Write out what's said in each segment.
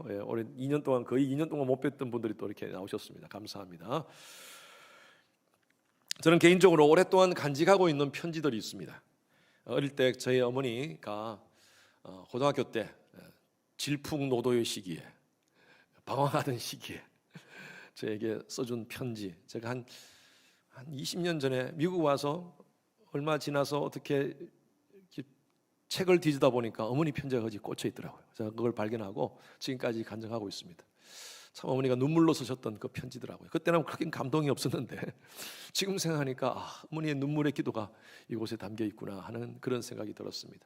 예, 올해 2년 동안 거의 2년 동안 못 뵀던 분들이 또 이렇게 나오셨습니다. 감사합니다. 저는 개인적으로 오랫동안 간직하고 있는 편지들이 있습니다. 어릴 때 저희 어머니가 고등학교 때 질풍노도의 시기에 방황하던 시기에 저에게 써준 편지, 제가 한 20년 전에 미국 와서 얼마 지나서 어떻게 책을 뒤지다 보니까 어머니 편지가 거기 꽂혀 있더라고요. 제가 그걸 발견하고 지금까지 간직하고 있습니다. 참 어머니가 눈물로 쓰셨던 그 편지더라고요. 그때는 그렇게 감동이 없었는데 지금 생각하니까 어머니의 눈물의 기도가 이곳에 담겨 있구나 하는 그런 생각이 들었습니다.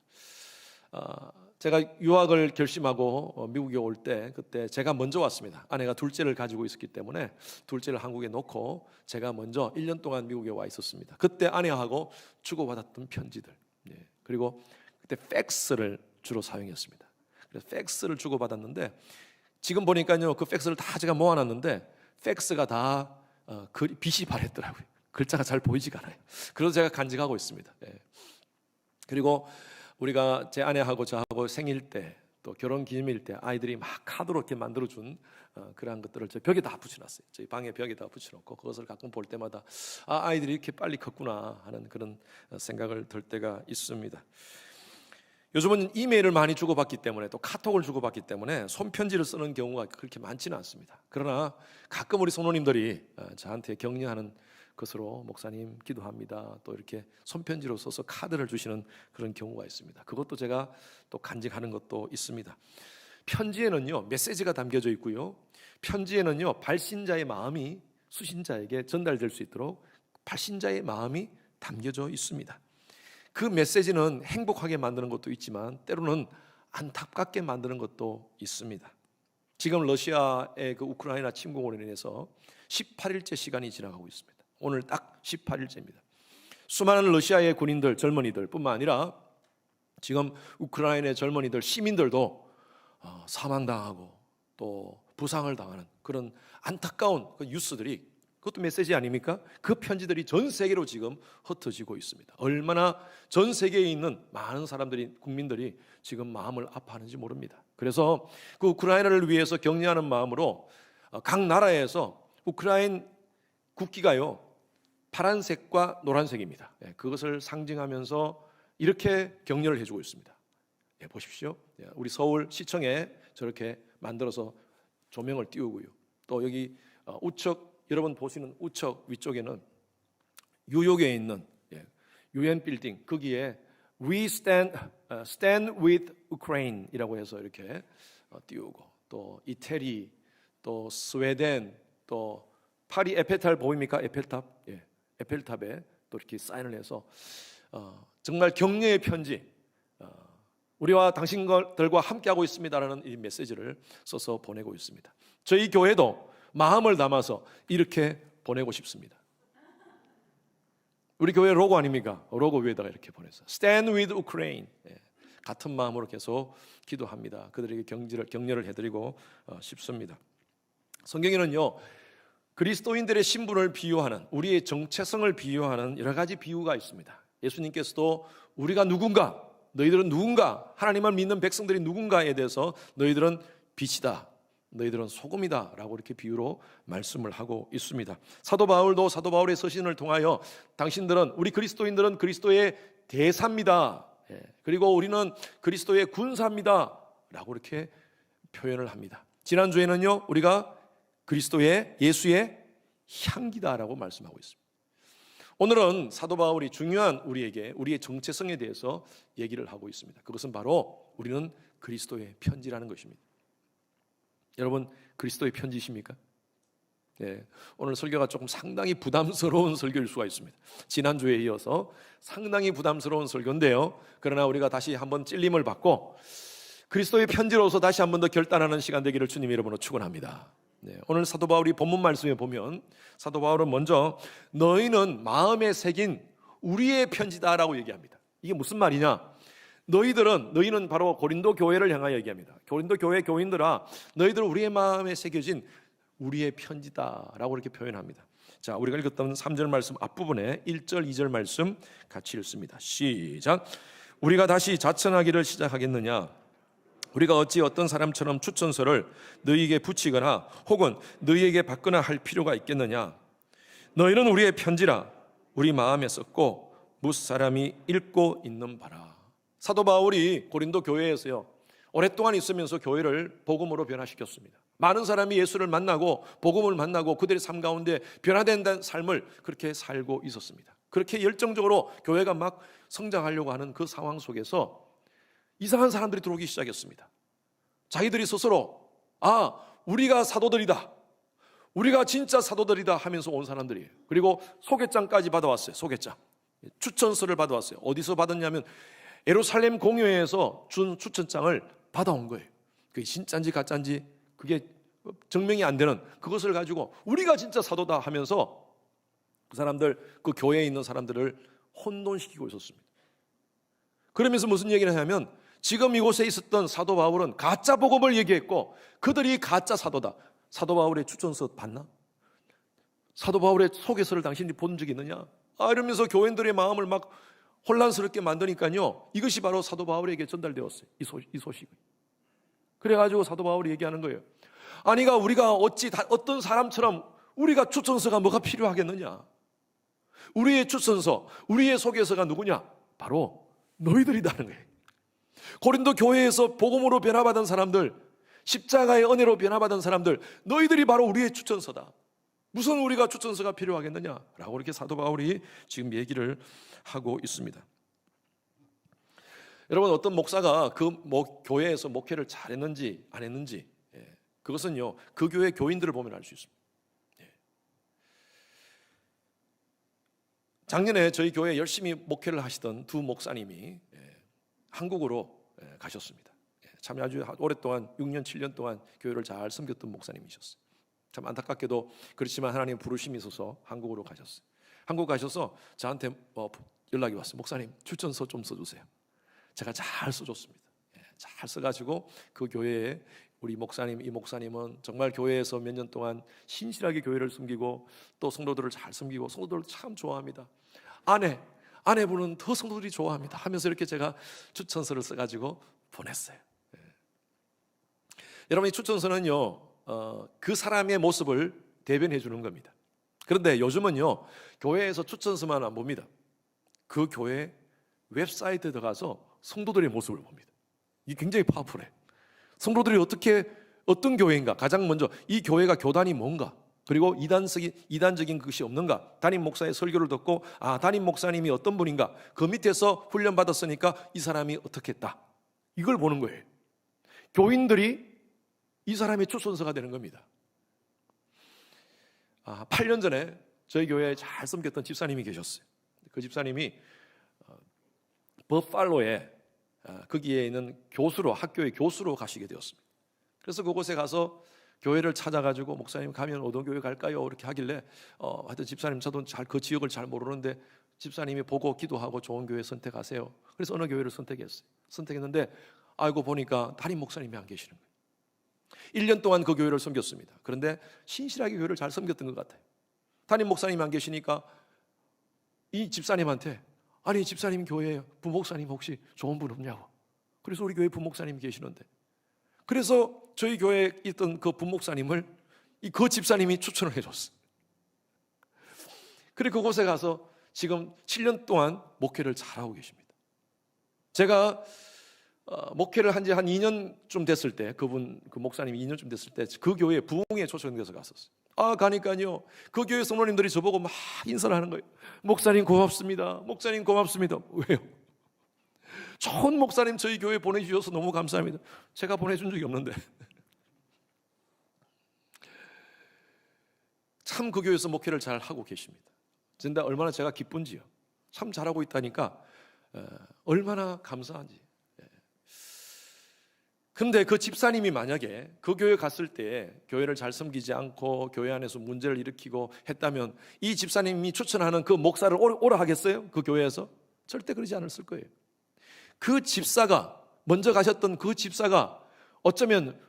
제가 유학을 결심하고 미국에 올 때 그때 제가 먼저 왔습니다. 아내가 둘째를 가지고 있었기 때문에 둘째를 한국에 놓고 제가 먼저 1년 동안 미국에 와 있었습니다. 그때 아내하고 주고받았던 편지들, 그리고 그때 팩스를 주로 사용했습니다. 그래서 팩스를 주고받았는데 지금 보니까요 그 팩스를 다 제가 모아놨는데 팩스가 다 빛이 바랬더라고요. 글자가 잘 보이지가 않아요. 그래서 제가 간직하고 있습니다. 그리고 우리가 제 아내하고 저하고 생일 때 또 결혼 기념일 때 아이들이 막 카드로 이렇게 만들어준 그러한 것들을 저 벽에다 붙여놨어요. 저희 방에 벽에다 붙여놓고 그것을 가끔 볼 때마다 아이들이 이렇게 빨리 컸구나 하는 그런 생각을 들 때가 있습니다. 요즘은 이메일을 많이 주고받기 때문에 또 카톡을 주고받기 때문에 손편지를 쓰는 경우가 그렇게 많지는 않습니다. 그러나 가끔 우리 성도님들이 저한테 격려하는 것으로 목사님 기도합니다, 또 이렇게 손편지로 써서 카드를 주시는 그런 경우가 있습니다. 그것도 제가 또 간직하는 것도 있습니다. 편지에는요 메시지가 담겨져 있고요, 편지에는요 발신자의 마음이 수신자에게 전달될 수 있도록 발신자의 마음이 담겨져 있습니다. 그 메시지는 행복하게 만드는 것도 있지만 때로는 안타깝게 만드는 것도 있습니다. 지금 러시아의 그 우크라이나 침공으로 인해서 18일째 시간이 지나가고 있습니다. 오늘 딱 18일째입니다. 수많은 러시아의 군인들, 젊은이들 뿐만 아니라 지금 우크라이나의 젊은이들, 시민들도 사망당하고 또 부상을 당하는 그런 안타까운 그 뉴스들이, 그것도 메시지 아닙니까? 그 편지들이 전 세계로 지금 흩어지고 있습니다. 얼마나 전 세계에 있는 많은 사람들이, 국민들이 지금 마음을 아파하는지 모릅니다. 그래서 그 우크라이나를 위해서 격려하는 마음으로 각 나라에서 우크라이나 국기가요 파란색과 노란색입니다. 그것을 상징하면서 이렇게 격려를 해주고 있습니다. 보십시오. 우리 서울 시청에 저렇게 만들어서 조명을 띄우고요. 또 여기 우측, 여러분 보시는 우측 위쪽에는 뉴욕에 있는 UN 빌딩, 거기에 We stand with Ukraine 이라고 해서 이렇게 띄우고, 또 이태리, 또 스웨덴, 또 파리 에펠탑 보입니까? 에펠탑, 에펠탑에 또 이렇게 사인을 해서 정말 격려의 편지, 우리와 당신들과 함께하고 있습니다라는 이 메시지를 써서 보내고 있습니다. 저희 교회도 마음을 담아서 이렇게 보내고 싶습니다. 우리 교회 로고 아닙니까? 로고 위에다가 이렇게 보내서 Stand with Ukraine, 같은 마음으로 계속 기도합니다. 그들에게 격려를 해드리고 싶습니다. 성경에는요 그리스도인들의 신분을 비유하는, 우리의 정체성을 비유하는 여러 가지 비유가 있습니다. 예수님께서도 우리가 누군가, 너희들은 누군가, 하나님을 믿는 백성들이 누군가에 대해서 너희들은 빛이다, 너희들은 소금이다 라고 이렇게 비유로 말씀을 하고 있습니다. 사도 바울도 사도 바울의 서신을 통하여 당신들은, 우리 그리스도인들은 그리스도의 대사입니다, 그리고 우리는 그리스도의 군사입니다 라고 이렇게 표현을 합니다. 지난주에는요 우리가 그리스도의, 예수의 향기다라고 말씀하고 있습니다. 오늘은 사도 바울이 중요한 우리에게 우리의 정체성에 대해서 얘기를 하고 있습니다. 그것은 바로 우리는 그리스도의 편지라는 것입니다. 여러분 그리스도의 편지십니까? 오늘 설교가 조금 상당히 부담스러운 설교일 수가 있습니다. 지난주에 이어서 상당히 부담스러운 설교인데요, 그러나 우리가 다시 한번 찔림을 받고 그리스도의 편지로서 다시 한번 더 결단하는 시간 되기를 주님의 이름으로 축원합니다. 오늘 사도 바울이 본문 말씀에 보면 사도 바울은 먼저 너희는 마음에 새긴 우리의 편지다라고 얘기합니다. 이게 무슨 말이냐? 너희는 바로 고린도 교회를 향하여 얘기합니다. 고린도 교회 교인들아, 너희들은 우리의 마음에 새겨진 우리의 편지다라고 이렇게 표현합니다. 자, 우리가 읽었던 3절 말씀 앞부분에 1절, 2절 말씀 같이 읽습니다. 시작. 우리가 다시 자천하기를 시작하겠느냐? 우리가 어찌 어떤 사람처럼 추천서를 너희에게 붙이거나 혹은 너희에게 받거나 할 필요가 있겠느냐? 너희는 우리의 편지라 우리 마음에 썼고 무사람이 읽고 있는 바라. 사도 바울이 고린도 교회에서요, 오랫동안 있으면서 교회를 복음으로 변화시켰습니다. 많은 사람이 예수를 만나고 복음을 만나고 그들의 삶 가운데 변화된 삶을 그렇게 살고 있었습니다. 그렇게 열정적으로 교회가 막 성장하려고 하는 그 상황 속에서 이상한 사람들이 들어오기 시작했습니다. 자기들이 스스로 우리가 사도들이다, 우리가 진짜 사도들이다 하면서 온 사람들이에요. 그리고 소개장까지 받아왔어요. 소개장, 추천서를 받아왔어요. 어디서 받았냐면 예루살렘 공회에서 준 추천장을 받아온 거예요. 그게 진짜인지 가짜인지 그게 증명이 안 되는 그것을 가지고 우리가 진짜 사도다 하면서 그 사람들, 그 교회에 있는 사람들을 혼돈시키고 있었습니다. 그러면서 무슨 얘기를 하냐면 지금 이곳에 있었던 사도 바울은 가짜 복음을 얘기했고 그들이 가짜 사도다. 사도 바울의 추천서 봤나? 사도 바울의 소개서를 당신이 본 적이 있느냐? 이러면서 교인들의 마음을 막 혼란스럽게 만드니까요, 이것이 바로 사도 바울에게 전달되었어요. 이 소식이. 그래가지고 사도 바울이 얘기하는 거예요. 아니가 우리가 어찌 어떤 사람처럼 우리가 추천서가 뭐가 필요하겠느냐? 우리의 추천서, 우리의 소개서가 누구냐? 바로 너희들이라는 거예요. 고린도 교회에서 복음으로 변화받은 사람들, 십자가의 은혜로 변화받은 사람들, 너희들이 바로 우리의 추천서다. 무슨 우리가 추천서가 필요하겠느냐라고 이렇게 사도 바울이 지금 얘기를 하고 있습니다. 여러분, 어떤 목사가 그 교회에서 목회를 잘했는지 안 했는지, 그것은요 그 교회 교인들을 보면 알 수 있습니다. 작년에 저희 교회에 열심히 목회를 하시던 두 목사님이 한국으로 가셨습니다. 참 아주 오랫동안 6년 7년 동안 교회를 잘 섬겼던 목사님이셨어요. 참 안타깝게도 그렇지만 하나님 부르심이 있어서 한국으로 가셨어요. 한국 가셔서 저한테 연락이 왔어요. 목사님, 추천서 좀 써주세요. 제가 잘 써줬습니다. 잘 써가지고 그 교회에 우리 목사님, 이 목사님은 정말 교회에서 몇 년 동안 신실하게 교회를 섬기고 또 성도들을 잘 섬기고 성도들을 참 좋아합니다. 아내분은 더 성도들이 좋아합니다 하면서 이렇게 제가 추천서를 써가지고 보냈어요. 여러분, 이 추천서는요 그 사람의 모습을 대변해 주는 겁니다. 그런데 요즘은요 교회에서 추천서만 안 봅니다. 그 교회 웹사이트에 들어가서 성도들의 모습을 봅니다. 이게 굉장히 파워풀해요. 성도들이 어떤 교회인가, 가장 먼저 이 교회가 교단이 뭔가, 그리고 이단적인 것이 없는가, 담임 목사의 설교를 듣고 담임 목사님이 어떤 분인가, 그 밑에서 훈련 받았으니까 이 사람이 어떻게 했다, 이걸 보는 거예요. 교인들이 이 사람의 추천서가 되는 겁니다. 8년 전에 저희 교회에 잘 섬겼던 집사님이 계셨어요. 그 집사님이 버팔로에 거기에 있는 학교의 교수로 가시게 되었습니다. 그래서 그곳에 가서 교회를 찾아가지고 목사님 가면 어떤 교회 갈까요? 이렇게 하길래 하여튼 집사님 저도 잘 그 지역을 잘 모르는데 집사님이 보고 기도하고 좋은 교회 선택하세요. 그래서 어느 교회를 선택했는데 알고 보니까 담임 목사님이 안 계시는 거예요. 1년 동안 그 교회를 섬겼습니다. 그런데 신실하게 교회를 잘 섬겼던 것 같아요. 담임 목사님이 안 계시니까 이 집사님한테 아니 집사님 교회에 부목사님 혹시 좋은 분 없냐고. 그래서 우리 교회 부목사님이 계시는데, 그래서 저희 교회에 있던 그 부목사님을 그 집사님이 추천을 해줬어요. 그래 그곳에 가서 지금 7년 동안 목회를 잘하고 계십니다. 제가 목회를 한 지 한 2년쯤 됐을 때, 그 목사님이 2년쯤 됐을 때 그 교회에 부흥에 초청돼서 갔었어요. 가니까요 그 교회 성도님들이 저보고 막 인사를 하는 거예요. 목사님 고맙습니다. 목사님 고맙습니다. 왜요? 좋은 목사님 저희 교회 보내주셔서 너무 감사합니다. 제가 보내준 적이 없는데. 참 그 교회에서 목회를 잘 하고 계십니다. 진짜 얼마나 제가 기쁜지요. 참 잘하고 있다니까 얼마나 감사한지. 근데 그 집사님이 만약에 그 교회 갔을 때 교회를 잘 섬기지 않고 교회 안에서 문제를 일으키고 했다면 이 집사님이 추천하는 그 목사를 오라 하겠어요? 그 교회에서? 절대 그러지 않았을 거예요. 그 집사가, 먼저 가셨던 그 집사가 어쩌면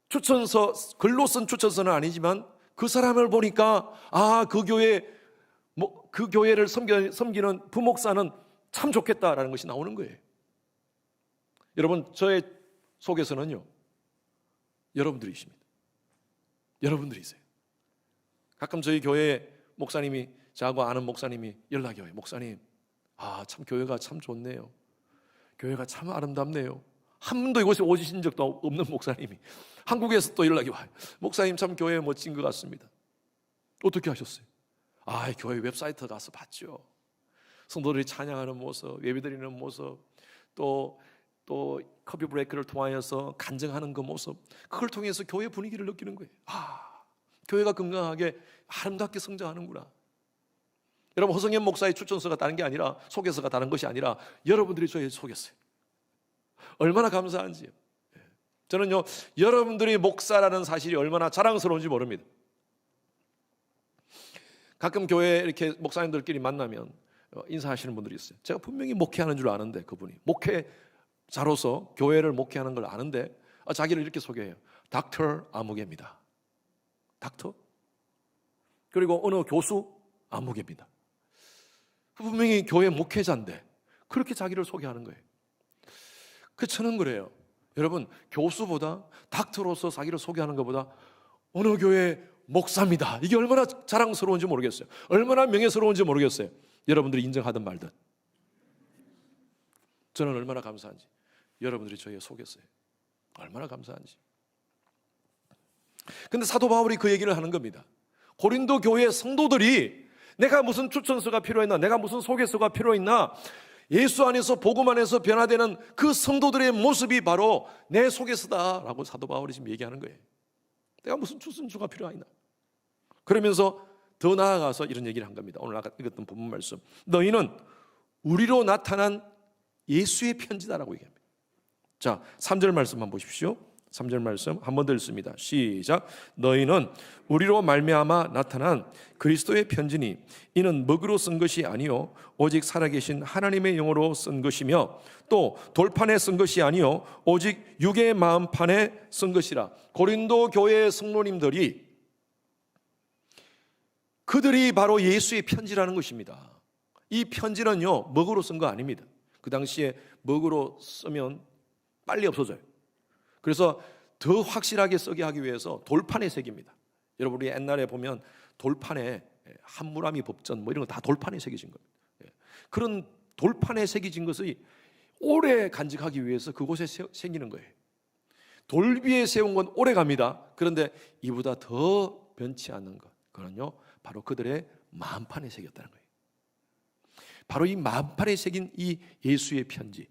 추천서, 글로 쓴 추천서는 아니지만 그 사람을 보니까 그 교회를 섬기는 부목사는 참 좋겠다라는 것이 나오는 거예요. 여러분, 저의 속에서는요, 여러분들이십니다. 여러분들이세요. 가끔 저희 교회 목사님이, 저하고 아는 목사님이 연락이 와요. 목사님, 참 교회가 참 좋네요. 교회가 참 아름답네요. 한 번도 이곳에 오신 적도 없는 목사님이 한국에서 또 연락이 와요. 목사님, 참 교회 멋진 것 같습니다. 어떻게 하셨어요? 교회 웹사이트 가서 봤죠. 성도들이 찬양하는 모습, 예배드리는 모습, 또 커피 브레이크를 통하여서 간증하는 그 모습, 그걸 통해서 교회 분위기를 느끼는 거예요. 교회가 건강하게 아름답게 성장하는구나. 여러분, 허성현 목사의 추천서가 다른 게 아니라, 소개서가 다른 것이 아니라 여러분들이 저의 소개서예요. 얼마나 감사한지요. 저는요, 여러분들이 목사라는 사실이 얼마나 자랑스러운지 모릅니다. 가끔 교회 이렇게 목사님들끼리 만나면 인사하시는 분들이 있어요. 제가 분명히 목회하는 줄 아는데, 그분이 목회자로서 교회를 목회하는 걸 아는데 자기를 이렇게 소개해요. 닥터 아무개입니다. 닥터? 그리고 어느 교수 아무개입니다. 분명히 교회 목회자인데 그렇게 자기를 소개하는 거예요. 저는 그래요. 여러분, 교수보다, 닥터로서 자기를 소개하는 것보다 어느 교회 목사입니다, 이게 얼마나 자랑스러운지 모르겠어요. 얼마나 명예스러운지 모르겠어요. 여러분들이 인정하든 말든 저는 얼마나 감사한지, 여러분들이 저에게 소개했어요. 얼마나 감사한지. 근데 사도 바울이 그 얘기를 하는 겁니다. 고린도 교회 성도들이 내가 무슨 추천서가 필요했나, 내가 무슨 소개서가 필요했나, 예수 안에서, 복음 안에서 변화되는 그 성도들의 모습이 바로 내 소개서다라고 사도 바울이 지금 얘기하는 거예요. 내가 무슨 추천서가 필요하나. 그러면서 더 나아가서 이런 얘기를 한 겁니다. 오늘 아까 읽었던 본문 말씀, 너희는 우리로 나타난 예수의 편지다라고 얘기합니다. 자, 3절 말씀 한번 보십시오. 3절 말씀 한 번 더 읽습니다. 시작. 너희는 우리로 말미암아 나타난 그리스도의 편지니 이는 먹으로 쓴 것이 아니요 오직 살아계신 하나님의 영으로 쓴 것이며 또 돌판에 쓴 것이 아니요 오직 육의 마음판에 쓴 것이라. 고린도 교회의 성도님들이, 그들이 바로 예수의 편지라는 것입니다. 이 편지는요, 먹으로 쓴 거 아닙니다. 그 당시에 먹으로 쓰면 빨리 없어져요. 그래서 더 확실하게 쓰게 하기 위해서 돌판에 새깁니다. 여러분, 우리 옛날에 보면 돌판에 한무라미 법전 이런 거 다 돌판에 새겨진 겁니다. 그런 돌판에 새겨진 것이 오래 간직하기 위해서 그곳에 새기는 거예요. 돌 위에 세운 건 오래 갑니다. 그런데 이보다 더 변치 않는 것, 그건요 바로 그들의 마음판에 새겼다는 거예요. 바로 이 마음판에 새긴 이 예수의 편지.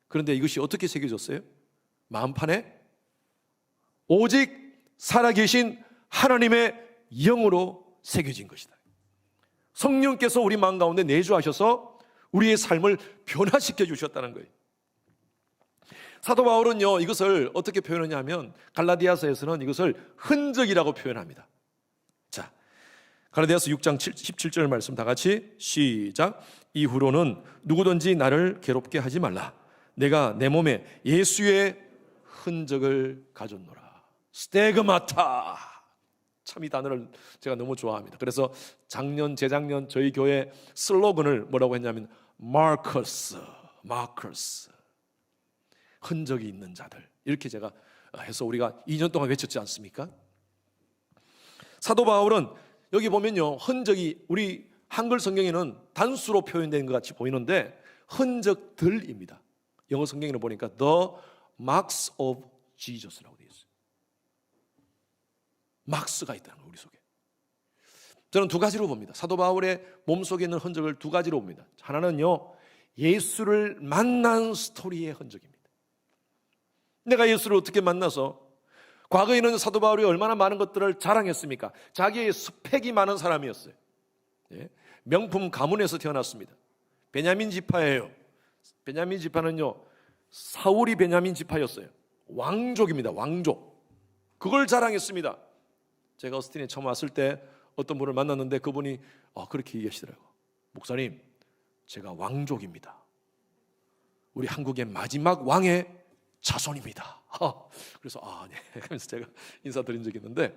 그런데 이것이 어떻게 새겨졌어요? 마음판에 오직 살아계신 하나님의 영으로 새겨진 것이다. 성령께서 우리 마음 가운데 내주하셔서 우리의 삶을 변화시켜 주셨다는 거예요. 사도 바울은요, 이것을 어떻게 표현하냐면 갈라디아서에서는 이것을 흔적이라고 표현합니다. 자, 갈라디아서 6장 17절 말씀 다 같이 시작. 이후로는 누구든지 나를 괴롭게 하지 말라. 내가 내 몸에 예수의 흔적을 가졌노라. 스테그마타. 참 이 단어를 제가 너무 좋아합니다. 그래서 작년, 재작년 저희 교회 슬로건을 뭐라고 했냐면 마커스, 흔적이 있는 자들, 이렇게 제가 해서 우리가 2년 동안 외쳤지 않습니까? 사도 바울은 여기 보면요, 흔적이 우리 한글 성경에는 단수로 표현된 것 같이 보이는데 흔적들입니다. 영어 성경에는 보니까 The marks of Jesus라고 되어 있어요. 막스가 있다는 거예요, 우리 속에. 저는 두 가지로 봅니다. 사도 바울의 몸속에 있는 흔적을 두 가지로 봅니다. 하나는요, 예수를 만난 스토리의 흔적입니다. 내가 예수를 어떻게 만나서, 과거에는 사도 바울이 얼마나 많은 것들을 자랑했습니까? 자기의 스펙이 많은 사람이었어요. 예? 명품 가문에서 태어났습니다. 베냐민 지파예요. 베냐민 지파는요, 사울이 베냐민 지파였어요. 왕족입니다. 왕족. 그걸 자랑했습니다. 제가 어스틴에 처음 왔을 때 어떤 분을 만났는데 그분이 그렇게 얘기하시더라고요. 목사님, 제가 왕족입니다. 우리 한국의 마지막 왕의 자손입니다. 그래서 네. 그래서 제가 인사드린 적이 있는데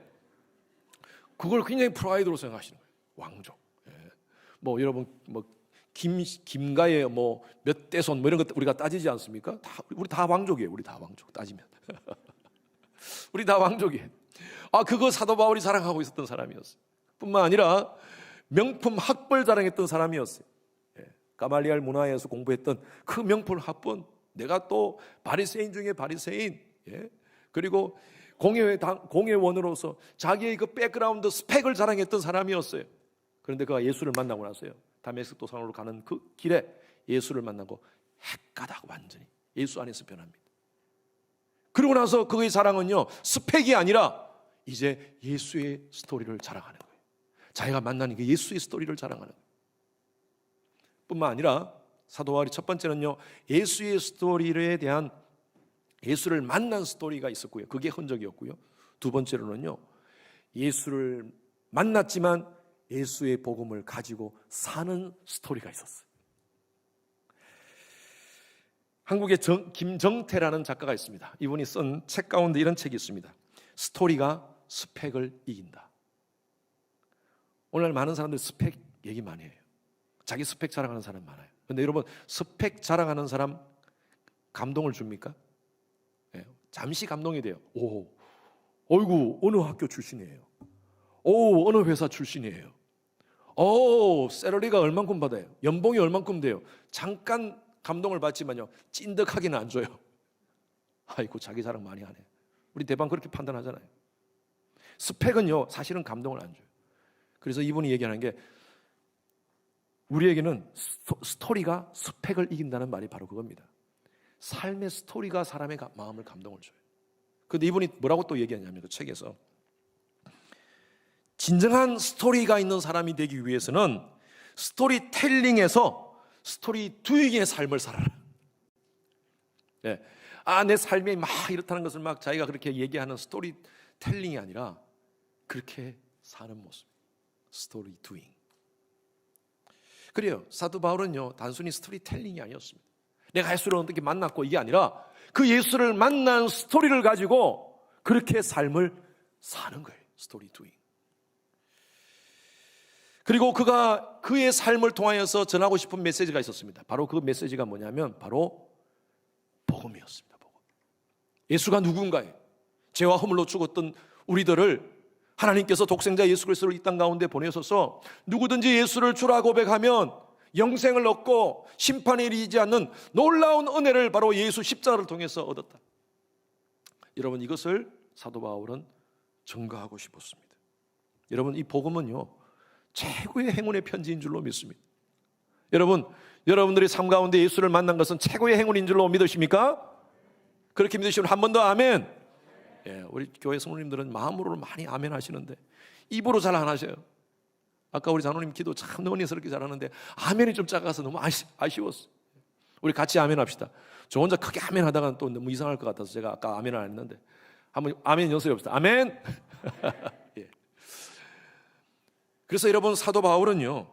그걸 굉장히 프라이드로 생각하시는 거예요. 왕족. 예. 여러분 김가의 뭐 몇 대손 뭐 이런 것 우리가 따지지 않습니까? 우리 다 왕족이에요. 우리 다 왕족 따지면 우리 다 왕족이에요. 그거 사도 바울이 자랑하고 있었던 사람이었어요. 뿐만 아니라 명품 학벌 자랑했던 사람이었어요. 가말리알 문화에서 공부했던 그 명품 학번, 내가 또 바리새인 중에 바리새인, 그리고 공회원으로서 자기의 그 백그라운드 스펙을 자랑했던 사람이었어요. 그런데 그가 예수를 만나고 나서요, 다메섹도 산으로 가는 그 길에 예수를 만나고 헷가닥 완전히 예수 안에서 변합니다. 그러고 나서 그의 자랑은요, 스펙이 아니라 이제 예수의 스토리를 자랑하는 거예요. 자기가 만나는 그 예수의 스토리를 자랑하는 거예요. 뿐만 아니라 사도 바울이 첫 번째는요, 예수의 스토리에 대한, 예수를 만난 스토리가 있었고요, 그게 흔적이었고요. 두 번째로는요, 예수를 만났지만 예수의 복음을 가지고 사는 스토리가 있었어요. 한국의 김정태라는 작가가 있습니다. 이분이 쓴 책 가운데 이런 책이 있습니다. 스토리가 스펙을 이긴다. 오늘날 많은 사람들 스펙 얘기 많이 해요. 자기 스펙 자랑하는 사람 많아요. 그런데 여러분, 스펙 자랑하는 사람 감동을 줍니까? 잠시 감동이 돼요. 어이구, 어느 학교 출신이에요. 어느 회사 출신이에요. 샐러리가 얼만큼 받아요. 연봉이 얼만큼 돼요. 잠깐 감동을 받지만요, 찐득하기는 안 줘요. 아이고, 자기 자랑 많이 하네. 우리 대방 그렇게 판단하잖아요. 스펙은요, 사실은 감동을 안 줘요. 그래서 이분이 얘기하는 게, 우리에게는 스토리가 스펙을 이긴다는 말이 바로 그겁니다. 삶의 스토리가 사람의 마음을 감동을 줘요. 그런데 이분이 뭐라고 또 얘기하냐면, 그 책에서 진정한 스토리가 있는 사람이 되기 위해서는 스토리텔링에서 스토리 두잉의 삶을 살아라. 내 삶이 막 이렇다는 것을 막 자기가 그렇게 얘기하는 스토리텔링이 아니라 그렇게 사는 모습, 스토리 두잉. 그래요. 사도 바울은요, 단순히 스토리텔링이 아니었습니다. 내가 예수를 어떻게 만났고 이게 아니라 그 예수를 만난 스토리를 가지고 그렇게 삶을 사는 거예요. 스토리 두잉. 그리고 그가 그의 삶을 통하여서 전하고 싶은 메시지가 있었습니다. 바로 그 메시지가 뭐냐면 바로 복음이었습니다. 복음. 예수가 누군가요? 죄와 허물로 죽었던 우리들을 하나님께서 독생자 예수 그리스도를 이 땅 가운데 보내셔서 누구든지 예수를 주라 고백하면 영생을 얻고 심판에 이르지 않는 놀라운 은혜를 바로 예수 십자가를 통해서 얻었다. 여러분, 이것을 사도 바울은 증거하고 싶었습니다. 여러분, 이 복음은요, 최고의 행운의 편지인 줄로 믿습니다. 여러분들이 삶 가운데 예수를 만난 것은 최고의 행운인 줄로 믿으십니까? 그렇게 믿으시면 한 번 더 아멘. 우리 교회 성도님들은 마음으로 많이 아멘 하시는데 입으로 잘 안 하셔요. 아까 우리 장로님 기도 참 은혜스럽게 잘하는데 아멘이 좀 작아서 너무 아쉬웠어. 우리 같이 아멘 합시다. 저 혼자 크게 아멘 하다가 또 너무 이상할 것 같아서 제가 아까 아멘을 안 했는데 한번 아멘 연습해 봅시다. 아멘. 그래서 여러분, 사도 바울은요,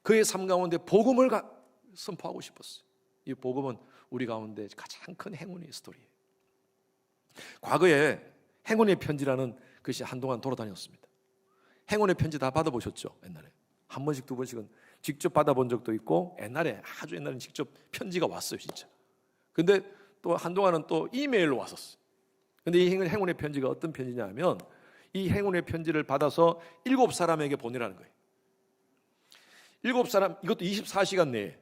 그의 삶 가운데 복음을 선포하고 싶었어요. 이 복음은 우리 가운데 가장 큰 행운의 스토리예요. 과거에 행운의 편지라는 것이 한동안 돌아다녔습니다. 행운의 편지 다 받아보셨죠? 옛날에 한 번씩 두 번씩은 직접 받아본 적도 있고, 옛날에 아주 옛날에 직접 편지가 왔어요, 진짜. 근데 또 한동안은 또 이메일로 왔었어요. 근데 이 행운의 편지가 어떤 편지냐면, 이 행운의 편지를 받아서 7사람에게 보내라는 거예요. 7사람, 이것도 24시간 내에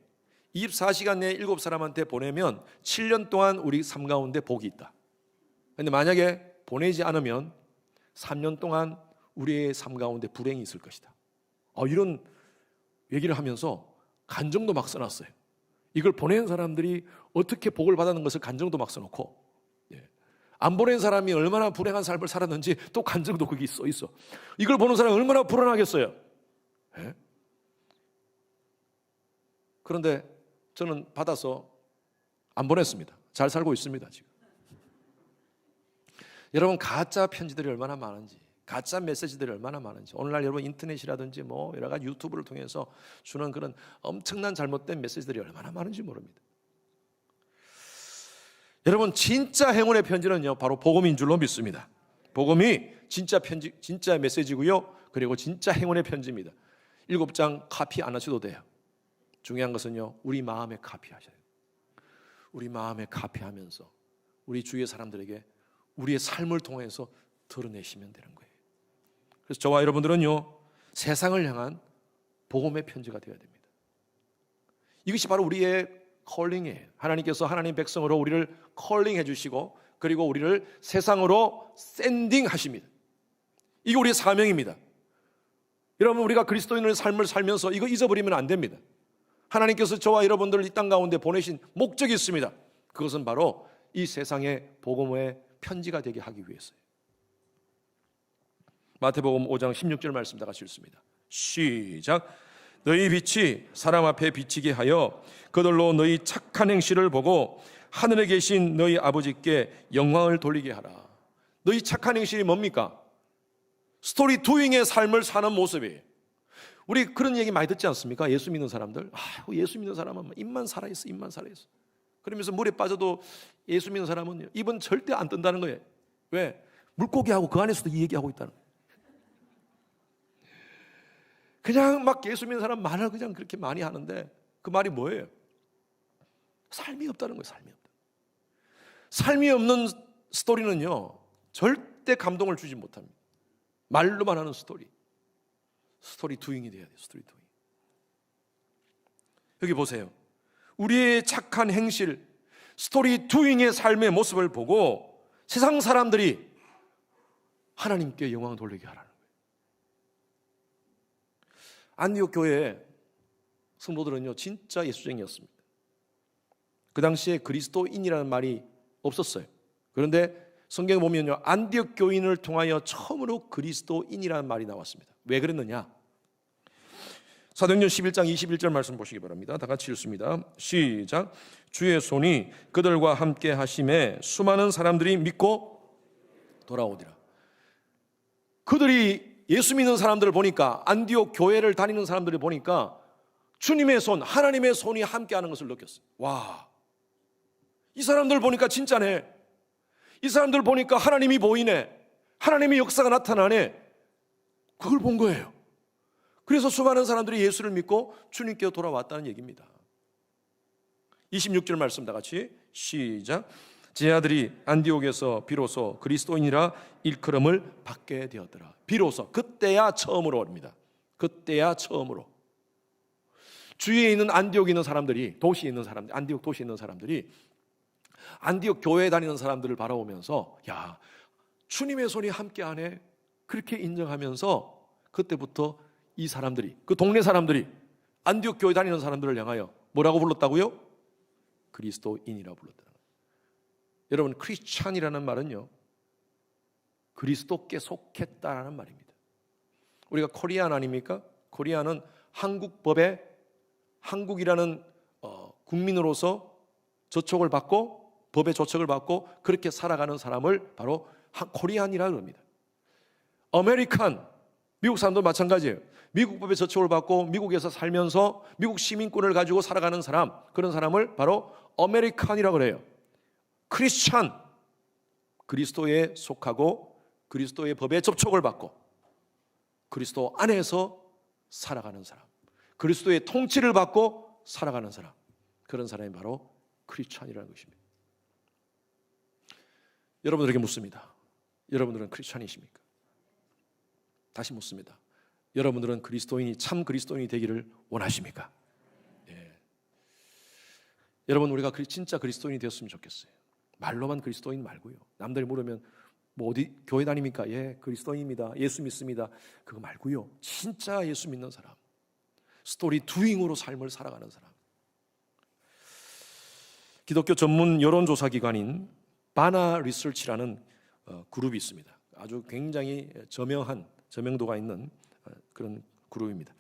7사람한테 보내면 7년 동안 우리 삶 가운데 복이 있다. 그런데 만약에 보내지 않으면 3년 동안 우리의 삶 가운데 불행이 있을 것이다. 이런 얘기를 하면서 간증도 막 써놨어요. 이걸 보낸 사람들이 어떻게 복을 받았는 것을 간증도 막 써놓고, 안 보낸 사람이 얼마나 불행한 삶을 살았는지 또 간증도 거기 써 있어. 이걸 보는 사람이 얼마나 불안하겠어요. 그런데 저는 받아서 안 보냈습니다. 잘 살고 있습니다, 지금. 여러분, 가짜 편지들이 얼마나 많은지, 가짜 메시지들이 얼마나 많은지, 오늘날 여러분 인터넷이라든지 뭐 여러 가지 유튜브를 통해서 주는 그런 엄청난 잘못된 메시지들이 얼마나 많은지 모릅니다. 여러분, 진짜 행운의 편지는요, 바로 복음인 줄로 믿습니다. 복음이 진짜 편지, 진짜 메시지고요, 그리고 진짜 행운의 편지입니다. 7장 카피 안 하셔도 돼요. 중요한 것은요, 우리 마음에 카피하셔야 돼요. 우리 마음에 카피하면서 우리 주위의 사람들에게 우리의 삶을 통해서 드러내시면 되는 거예요. 그래서 저와 여러분들은요, 세상을 향한 복음의 편지가 되어야 됩니다. 이것이 바로 우리의 컬링이에요. 하나님께서 하나님 백성으로 우리를 컬링해 주시고, 그리고 우리를 세상으로 샌딩하십니다. 이게 우리의 사명입니다. 여러분, 우리가 그리스도인의 삶을 살면서 이거 잊어버리면 안 됩니다. 하나님께서 저와 여러분들을 이 땅 가운데 보내신 목적이 있습니다. 그것은 바로 이 세상의 복음의 편지가 되게 하기 위해서예요. 마태복음 5장 16절 말씀 다 같이 읽습니다. 시작. 너희 빛이 사람 앞에 비치게 하여 그들로 너희 착한 행실을 보고 하늘에 계신 너희 아버지께 영광을 돌리게 하라. 너희 착한 행실이 뭡니까? 스토리 두잉의 삶을 사는 모습이에요. 우리 그런 얘기 많이 듣지 않습니까? 예수 믿는 사람들, 예수 믿는 사람은 입만 살아있어, 입만 살아있어. 그러면서 물에 빠져도 예수 믿는 사람은 입은 절대 안 뜬다는 거예요. 왜? 물고기하고 그 안에서도 이 얘기하고 있다는 거예요. 그냥 막 예수 믿는 사람 말을 그냥 그렇게 많이 하는데 그 말이 뭐예요? 삶이 없다는 거예요. 삶이 없다. 삶이 없는 스토리는요, 절대 감동을 주지 못합니다. 말로만 하는 스토리 두잉이 돼야 돼요. 스토리 두잉. 여기 보세요. 우리의 착한 행실, 스토리 두잉의 삶의 모습을 보고 세상 사람들이 하나님께 영광 돌리게 하라는 거예요. 안디옥 교회 성도들은요, 진짜 예수쟁이였습니다. 그 당시에 그리스도인이라는 말이 없었어요. 그런데 성경에 보면요, 안디옥 교인을 통하여 처음으로 그리스도인이라는 말이 나왔습니다. 왜 그랬느냐? 사도행전 11장 21절 말씀 보시기 바랍니다. 다 같이 읽습니다. 시작. 주의 손이 그들과 함께 하심에 수많은 사람들이 믿고 돌아오리라. 그들이 예수 믿는 사람들을 보니까, 안디옥 교회를 다니는 사람들을 보니까 주님의 손, 하나님의 손이 함께하는 것을 느꼈어요. 와, 이 사람들 보니까 진짜네. 이 사람들 보니까 하나님이 보이네. 하나님의 역사가 나타나네. 그걸 본 거예요. 그래서 수많은 사람들이 예수를 믿고 주님께 돌아왔다는 얘기입니다. 26절 말씀 다 같이 시작. 제 아들이 안디옥에서 비로소 그리스도인이라 일컬음을 받게 되었더라. 비로소, 그때야 처음으로입니다. 그때야 처음으로. 주위에 있는 안디옥에 있는 사람들이, 도시에 있는 사람들, 안디옥 도시에 있는 사람들이 안디옥 교회에 다니는 사람들을 바라보면서, 야, 주님의 손이 함께하네, 그렇게 인정하면서 그때부터 이 사람들이, 그 동네 사람들이 안디옥 교회 다니는 사람들을 향하여 뭐라고 불렀다고요? 그리스도인이라고 불렀다는 거예요. 여러분, 크리스찬이라는 말은요, 그리스도께 속했다라는 말입니다. 우리가 코리안 아닙니까? 코리안은 한국 법에, 한국이라는 국민으로서 저촉을 받고, 법의 조척을 받고 그렇게 살아가는 사람을 바로 코리안이라고 합니다. 아메리칸, 미국 사람도 마찬가지예요. 미국 법의 저촉을 받고 미국에서 살면서 미국 시민권을 가지고 살아가는 사람, 그런 사람을 바로 아메리칸이라고 그래요. 크리스찬, 그리스도에 속하고 그리스도의 법에 접촉을 받고 그리스도 안에서 살아가는 사람, 그리스도의 통치를 받고 살아가는 사람, 그런 사람이 바로 크리스찬이라는 것입니다. 여러분들에게 묻습니다. 여러분들은 크리스찬이십니까? 다시 묻습니다. 여러분들은 그리스도인이, 참 그리스도인이 되기를 원하십니까? 예. 여러분, 우리가 진짜 그리스도인이 되었으면 좋겠어요. 말로만 그리스도인 말고요. 남들이 물으면 뭐 어디 교회 다닙니까? 예, 그리스도인입니다. 예수 믿습니다. 그거 말고요. 진짜 예수 믿는 사람, 스토리 두잉으로 삶을 살아가는 사람. 기독교 전문 여론조사 기관인 바나 리서치라는 그룹이 있습니다. 아주 굉장히 저명도가 있는 그런 그룹입니다.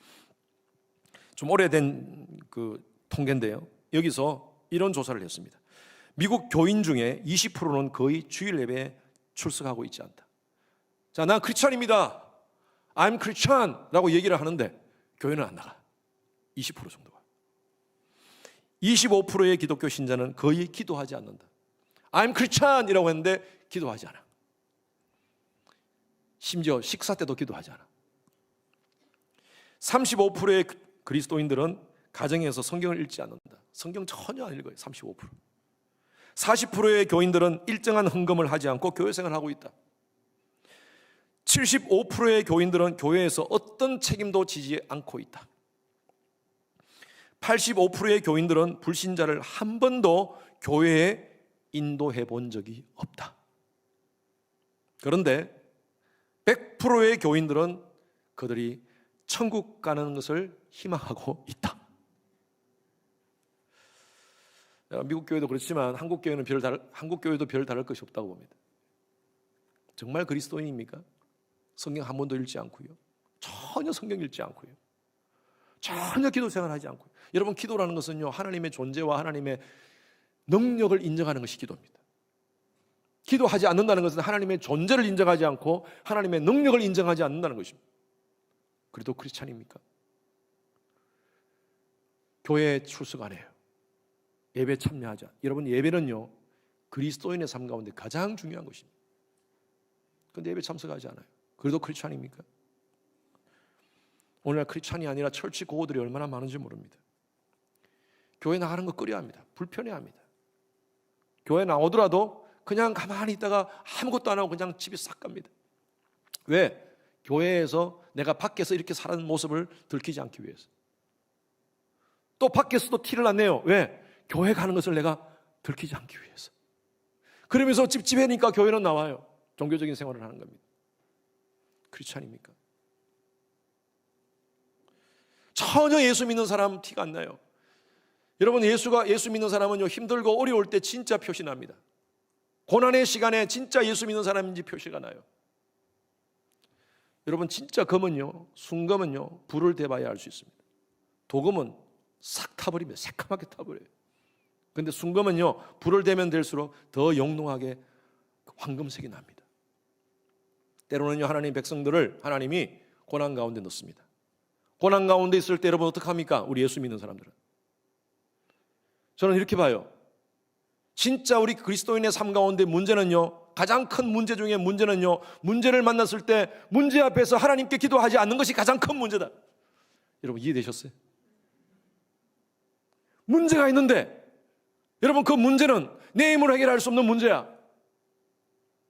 좀 오래된 그 통계인데요. 여기서 이런 조사를 했습니다. 미국 교인 중에 20%는 거의 주일 예배에 출석하고 있지 않다. 자, 난 크리스찬입니다. I'm Christian 라고 얘기를 하는데 교회는 안 나가. 20% 정도가. 25%의 기독교 신자는 거의 기도하지 않는다. I'm Christian 이라고 했는데 기도하지 않아. 심지어 식사 때도 기도하지 않아. 35%의 그리스도인들은 가정에서 성경을 읽지 않는다. 성경 전혀 안 읽어요. 35%. 40%의 교인들은 일정한 헌금을 하지 않고 교회 생활을 하고 있다. 75%의 교인들은 교회에서 어떤 책임도 지지 않고 있다. 85%의 교인들은 불신자를 한 번도 교회에 인도해 본 적이 없다. 그런데 100%의 교인들은 그들이 천국 가는 것을 희망하고 있다. 미국 교회도 그렇지만 한국 교회도 별 다를 것이 없다고 봅니다. 정말 그리스도인입니까? 성경 한 번도 읽지 않고요. 전혀 성경 읽지 않고요. 전혀 기도 생활하지 않고요. 여러분, 기도라는 것은요, 하나님의 존재와 하나님의 능력을 인정하는 것이 기도입니다. 기도하지 않는다는 것은 하나님의 존재를 인정하지 않고 하나님의 능력을 인정하지 않는다는 것입니다. 그래도 크리스찬입니까? 교회에 출석 안 해요. 예배 참여하자. 여러분, 예배는요, 그리스도인의 삶 가운데 가장 중요한 것입니다. 그런데 예배 참석하지 않아요. 그래도 크리스찬입니까? 오늘날 크리스찬이 아니라 철치 고고들이 얼마나 많은지 모릅니다. 교회 나가는 거 꺼려합니다. 불편해합니다. 교회 나오더라도 그냥 가만히 있다가 아무것도 안 하고 그냥 집에 싹 갑니다. 왜? 교회에서 내가 밖에서 이렇게 사는 모습을 들키지 않기 위해서. 또 밖에서도 티를 안 내요. 왜? 교회 가는 것을 내가 들키지 않기 위해서. 그러면서 찝찝하니까 교회는 나와요. 종교적인 생활을 하는 겁니다. 크리스찬입니까? 전혀 예수 믿는 사람 티가 안 나요. 여러분, 예수 믿는 사람은요, 힘들고 어려울 때 진짜 표시납니다. 고난의 시간에 진짜 예수 믿는 사람인지 표시가 나요. 여러분, 진짜 검은요, 순검은요, 불을 대봐야 알 수 있습니다. 도금은 싹 타버리면 새카맣게 타버려요. 그런데 순검은요, 불을 대면 될수록 더 영롱하게 황금색이 납니다. 때로는요, 하나님 백성들을 하나님이 고난 가운데 넣습니다. 고난 가운데 있을 때 여러분 어떡합니까? 우리 예수 믿는 사람들은. 저는 이렇게 봐요. 진짜 우리 그리스도인의 삶 가운데 문제는요, 가장 큰 문제 중에 문제는요, 문제를 만났을 때 문제 앞에서 하나님께 기도하지 않는 것이 가장 큰 문제다. 여러분, 이해되셨어요? 문제가 있는데 여러분, 그 문제는 내 힘으로 해결할 수 없는 문제야.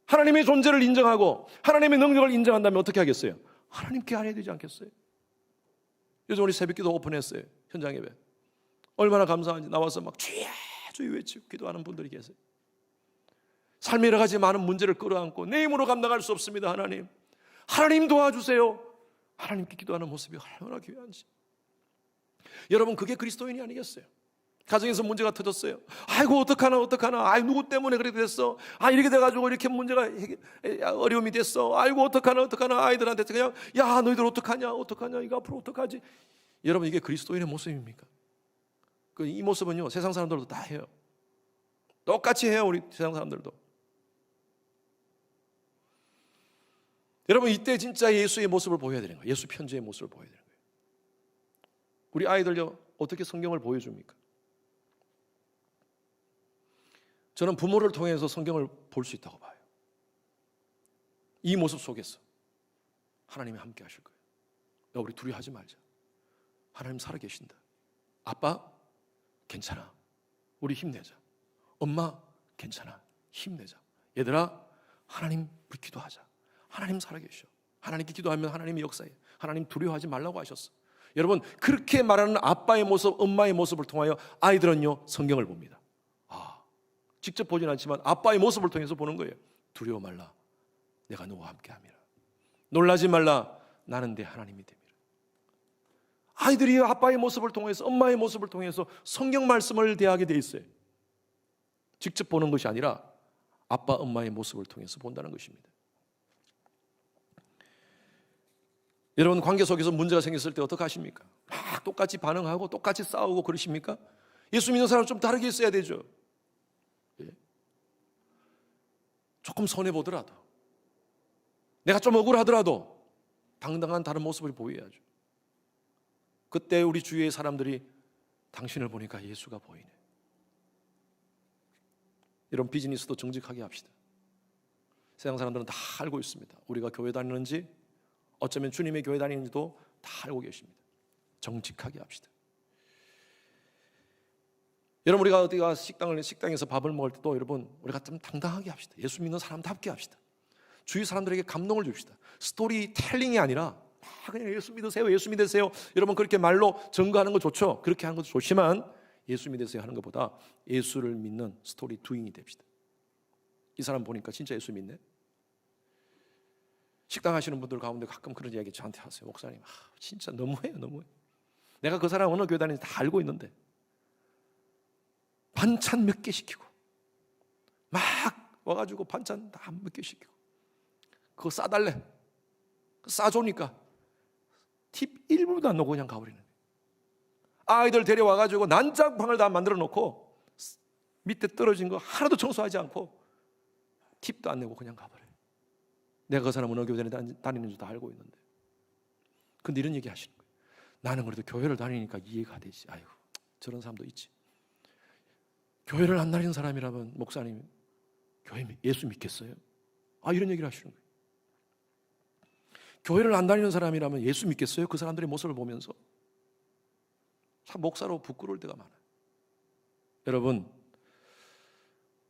하나님의 존재를 인정하고 하나님의 능력을 인정한다면 어떻게 하겠어요? 하나님께 알아야 되지 않겠어요? 요즘 우리 새벽기도 오픈했어요. 현장 예배. 얼마나 감사한지. 나와서 막 주여 주여 외치고 기도하는 분들이 계세요. 삶의 여러 가지 많은 문제를 끌어안고 내 힘으로 감당할 수 없습니다. 하나님 도와주세요. 하나님께 기도하는 모습이 얼마나 귀한지. 여러분, 그게 그리스도인이 아니겠어요? 가정에서 문제가 터졌어요. 아이고 어떡하나. 아이 누구 때문에 그렇게 됐어. 아 이렇게 돼가지고 이렇게 문제가 어려움이 됐어. 아이고 어떡하나. 아이들한테 그냥 야 너희들 어떡하냐. 이거 앞으로 어떡하지. 여러분, 이게 그리스도인의 모습입니까? 이 모습은요, 세상 사람들도 다 해요. 똑같이 해요. 우리 세상 사람들도. 여러분, 이때 진짜 예수의 모습을 보여야 되는 거예요. 예수 편지의 모습을 보여야 되는 거예요. 우리 아이들요, 어떻게 성경을 보여줍니까? 저는 부모를 통해서 성경을 볼 수 있다고 봐요. 이 모습 속에서 하나님이 함께 하실 거예요. 야, 우리 두려워하지 말자. 하나님 살아계신다. 아빠 괜찮아. 우리 힘내자. 엄마 괜찮아. 힘내자. 얘들아, 하나님 우리 기도하자. 하나님 살아계셔. 하나님께 기도하면 하나님이 역사해. 하나님 두려워하지 말라고 하셨어. 여러분, 그렇게 말하는 아빠의 모습, 엄마의 모습을 통하여 아이들은요, 성경을 봅니다. 직접 보진 않지만 아빠의 모습을 통해서 보는 거예요. 두려워 말라. 내가 너와 함께 함이라. 놀라지 말라. 나는 내 하나님이 됨이라. 아이들이 아빠의 모습을 통해서, 엄마의 모습을 통해서 성경 말씀을 대하게 돼 있어요. 직접 보는 것이 아니라 아빠, 엄마의 모습을 통해서 본다는 것입니다. 여러분, 관계 속에서 문제가 생겼을 때 어떻게 하십니까? 막 똑같이 반응하고 똑같이 싸우고 그러십니까? 예수 믿는 사람은 좀 다르게 있어야 되죠. 조금 손해보더라도, 내가 좀 억울하더라도 당당한 다른 모습을 보여야죠. 그때 우리 주위의 사람들이 당신을 보니까 예수가 보이네. 이런 비즈니스도 정직하게 합시다. 세상 사람들은 다 알고 있습니다. 우리가 교회 다니는지, 어쩌면 주님의 교회 다니는지도 다 알고 계십니다. 정직하게 합시다. 여러분, 우리가 어디가 식당에서 밥을 먹을 때도 여러분, 우리가 좀 당당하게 합시다. 예수 믿는 사람답게 합시다. 주위 사람들에게 감동을 줍시다. 스토리 텔링이 아니라 그냥 예수 믿으세요, 예수 믿으세요. 여러분, 그렇게 말로 증거하는 거 좋죠. 그렇게 하는 것도 좋지만 예수 믿으세요 하는 것보다 예수를 믿는 스토리 두잉이 됩시다. 이 사람 보니까 진짜 예수 믿네. 식당 하시는 분들 가운데 가끔 그런 이야기 저한테 하세요. 목사님, 진짜 너무해요, 너무해. 내가 그 사람 어느 교회 다니는지 다 알고 있는데 반찬 몇 개 시키고 막 와가지고 반찬 다 몇 개 시키고 그거 싸달래. 싸주니까 팁 1불도 안 넣고 그냥 가버리는 거예요. 아이들 데려와가지고 난장판을 다 만들어 놓고 밑에 떨어진 거 하나도 청소하지 않고 팁도 안 내고 그냥 가버려요. 내가 그 사람 어느 교회 다니는지 다 알고 있는데. 근데 이런 얘기 하시는 거예요. 나는 그래도 교회를 다니니까 이해가 되지. 아이고, 저런 사람도 있지. 교회를 안 다니는 사람이라면 목사님, 교회 예수 믿겠어요? 이런 얘기를 하시는 거예요. 교회를 안 다니는 사람이라면 예수 믿겠어요? 그 사람들의 모습을 보면서 참 목사로 부끄러울 때가 많아요. 여러분,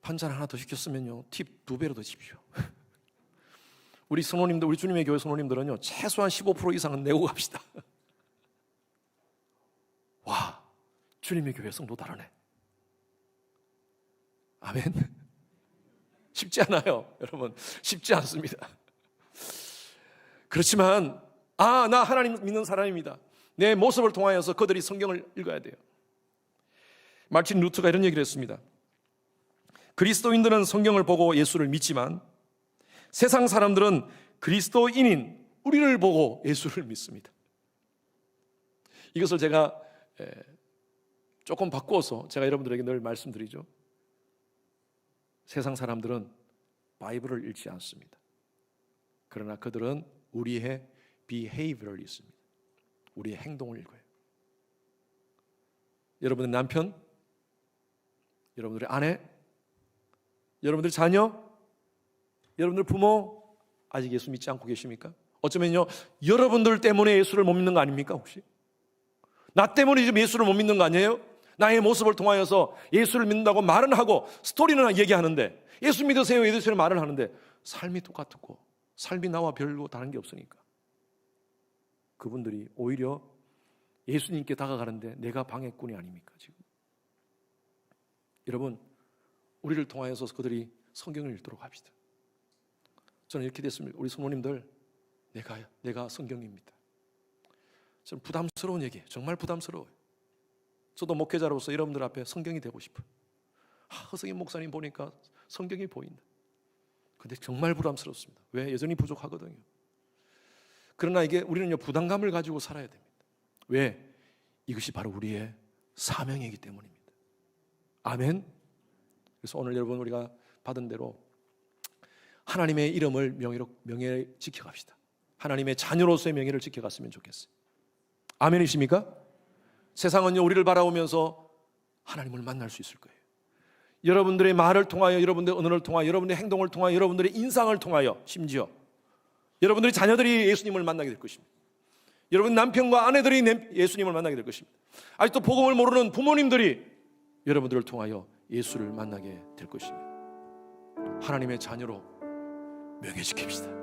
반찬 하나 더 시켰으면요, 팁 2배로 더 주십시오. 우리 성도님들, 우리 주님의 교회 성도님들은요, 최소한 15% 이상은 내고 갑시다. 와, 주님의 교회 성도 다르네. 아멘. 쉽지 않아요, 여러분. 쉽지 않습니다. 그렇지만 나 하나님 믿는 사람입니다. 내 모습을 통하여서 그들이 성경을 읽어야 돼요. 마틴 루터가 이런 얘기를 했습니다. 그리스도인들은 성경을 보고 예수를 믿지만 세상 사람들은 그리스도인인 우리를 보고 예수를 믿습니다. 이것을 제가 조금 바꾸어서 제가 여러분들에게 늘 말씀드리죠. 세상 사람들은 바이블을 읽지 않습니다. 그러나 그들은 우리의 behavior를 읽습니다. 우리의 행동을 읽어요. 여러분의 남편, 여러분들의 아내, 여러분들의 자녀, 여러분들 부모 아직 예수 믿지 않고 계십니까? 어쩌면요, 여러분들 때문에 예수를 못 믿는 거 아닙니까? 혹시 나 때문에 지금 예수를 못 믿는 거 아니에요? 나의 모습을 통하여서 예수를 믿는다고 말은 하고 스토리는 얘기하는데, 예수 믿으세요, 예수를 말을 하는데 삶이 똑같고 삶이 나와 별로 다른 게 없으니까 그분들이 오히려 예수님께 다가가는데 내가 방해꾼이 아닙니까? 지금 여러분, 우리를 통하여서 그들이 성경을 읽도록 합시다. 저는 이렇게 됐습니다. 우리 성도님들, 내가 성경입니다. 저는 부담스러운 얘기예요. 정말 부담스러워요. 저도 목회자로서 여러분들 앞에 성경이 되고 싶어요. 허성인 목사님 보니까 성경이 보인다. 근데 정말 부담스럽습니다. 왜? 여전히 부족하거든요. 그러나 우리는 부담감을 가지고 살아야 됩니다. 왜? 이것이 바로 우리의 사명이기 때문입니다. 아멘. 그래서 오늘 여러분, 우리가 받은 대로 하나님의 이름을 명예 지켜갑시다. 하나님의 자녀로서의 명예를 지켜갔으면 좋겠어요. 아멘이십니까? 세상은요, 우리를 바라보면서 하나님을 만날 수 있을 거예요. 여러분들의 말을 통하여, 여러분들의 언어를 통하여, 여러분들의 행동을 통하여, 여러분들의 인상을 통하여, 심지어 여러분들의 자녀들이 예수님을 만나게 될 것입니다. 여러분 남편과 아내들이 예수님을 만나게 될 것입니다. 아직도 복음을 모르는 부모님들이 여러분들을 통하여 예수를 만나게 될 것입니다. 하나님의 자녀로 명예지킵시다.